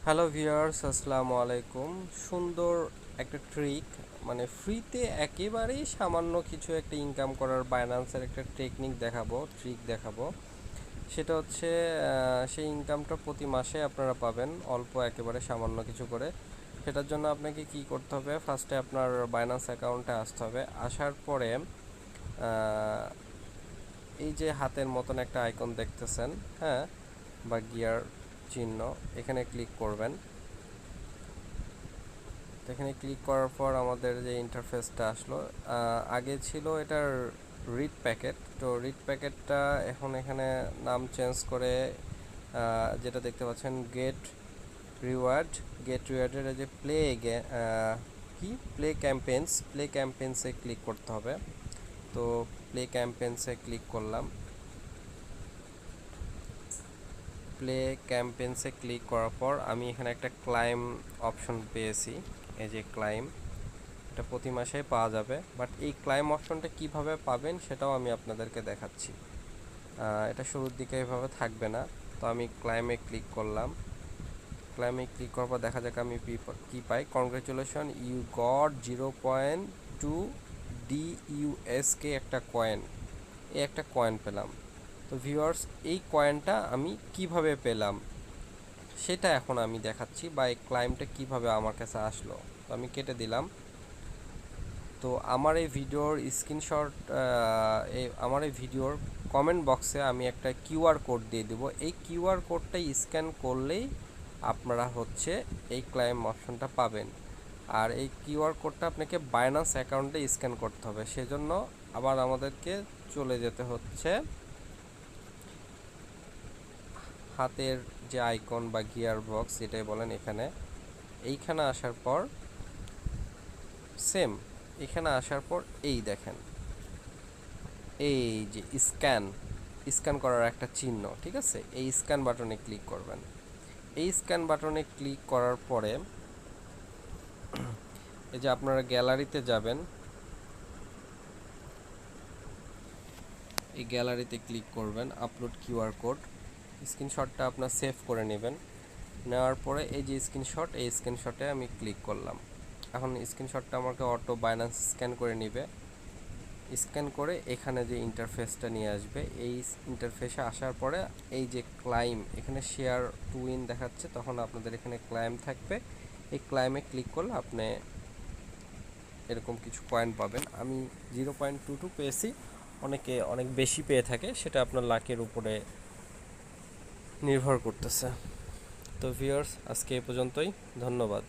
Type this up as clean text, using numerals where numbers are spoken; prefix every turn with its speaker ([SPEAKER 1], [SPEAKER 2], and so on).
[SPEAKER 1] Hello viewers, আসসালামু আলাইকুম। সুন্দর একটা ট্রিক, মানে ফ্রিতে একেবারেই সামান্য কিছু একটা ইনকাম করার বাইন্যান্সের একটা ট্রিক দেখাবো। সেটা হচ্ছে সেই ইনকামটা প্রতি মাসে আপনারা পাবেন অল্প, একেবারে সামান্য কিছু করে। সেটার জন্য আপনাকে কি করতে হবে, ফার্স্টে আপনার বাইন্যান্স অ্যাকাউন্টে আসতে হবে। আসার পরে এই যে হাতের মতন একটা আইকন দেখতেছেন, হ্যাঁ, বা গিয়ার চিহ্ন, এখানে ক্লিক করবেন। এখানে ক্লিক করার পর আমাদের যে ইন্টারফেসটা আসলো, আগে ছিল এটার রিড প্যাকেট। তো রিড প্যাকেটটা এখন এখানে নাম চেঞ্জ করে যেটা দেখতে পাচ্ছেন গেট রিওয়ার্ডের যে প্লে ক্যাম্পেন্সে ক্লিক করতে হবে। তো প্লে ক্যাম্পেন্সে ক্লিক করলাম। প্লে ক্যাম্পেন্সে ক্লিক করার পর আমি এখানে একটা ক্লাইম অপশন পেয়েছি। এই যে ক্লাইম, এটা প্রতি মাসেই পাওয়া যাবে, বাট এই ক্লাইম অপশনটা কিভাবে পাবেন সেটাও আমি আপনাদেরকে দেখাচ্ছি। এটা শুরুর দিকে এভাবে থাকবে না। তো আমি ক্লাইমে ক্লিক করলাম। ক্লাইমে ক্লিক করার পর দেখা যাক আমি কি পাই। কংগ্রেচুলেশন, ইউ গট 0.2 DUSK একটা কয়েন। এই একটা কয়েন পেলাম। তো ভিউয়ার্স, এই কয়েনটা আমি কিভাবে পেলাম সেটা এখন আমি দেখাচ্ছি, বা এই ক্লাইমটা কিভাবে আমার কাছে আসলো। তো আমি কেটে দিলাম। তো আমার এই ভিডিওর স্ক্রিনশট, আমার এই ভিডিওর কমেন্ট বক্সে আমি একটা কিউআর কোড দিয়ে দেবো। এই কিউআর কোডটাই স্ক্যান করলেই আপনারা হচ্ছে এই ক্লাইম অপশনটা পাবেন। আর এই কিউআর কোডটা আপনাকে বাইন্যান্স অ্যাকাউন্টে স্ক্যান করতে হবে, সেজন্য আবার আমাদেরকে চলে যেতে হচ্ছে হাতের যে আইকন বা গিয়ার বক্স যেটাই বলেন, এইখানে আসার পর সেম, এখানে আসার পর এই দেখেন, এই যে স্ক্যান করার একটা চিহ্ন, ঠিক আছে, এই স্ক্যান বাটনে ক্লিক করবেন। এই স্ক্যান বাটনে ক্লিক করার পরে এই যে আপনারা গ্যালারিতে যাবেন, এই গ্যালারিতে ক্লিক করবেন, আপলোড কিউআর কোড। স্ক্রিনশটটা আপনার সেভ করে নেবেন। নেওয়ার পরে এই যে স্ক্রিনশট, এই স্ক্রিনশটে আমি ক্লিক করলাম। এখন স্ক্রিনশটটা আমাকে অটো বাইন্যান্স স্ক্যান করে নেবে। স্ক্যান করে এখানে যে ইন্টারফেসটা নিয়ে আসবে, এই ইন্টারফেসে আসার পরে এই যে ক্লাইম, এখানে শেয়ার টু উইন দেখাচ্ছে, তখন আপনাদের এখানে ক্লাইম থাকবে। এই ক্লাইমে ক্লিক করলে আপনি এরকম কিছু কয়েন পাবেন। আমি 0.22 পেয়েছি, অনেকে অনেক বেশি পেয়ে থাকে, সেটা আপনার লাকের উপরে নির্ভর করতেছে। তো ভিউয়ার্স, আজকে এই পর্যন্তই। ধন্যবাদ।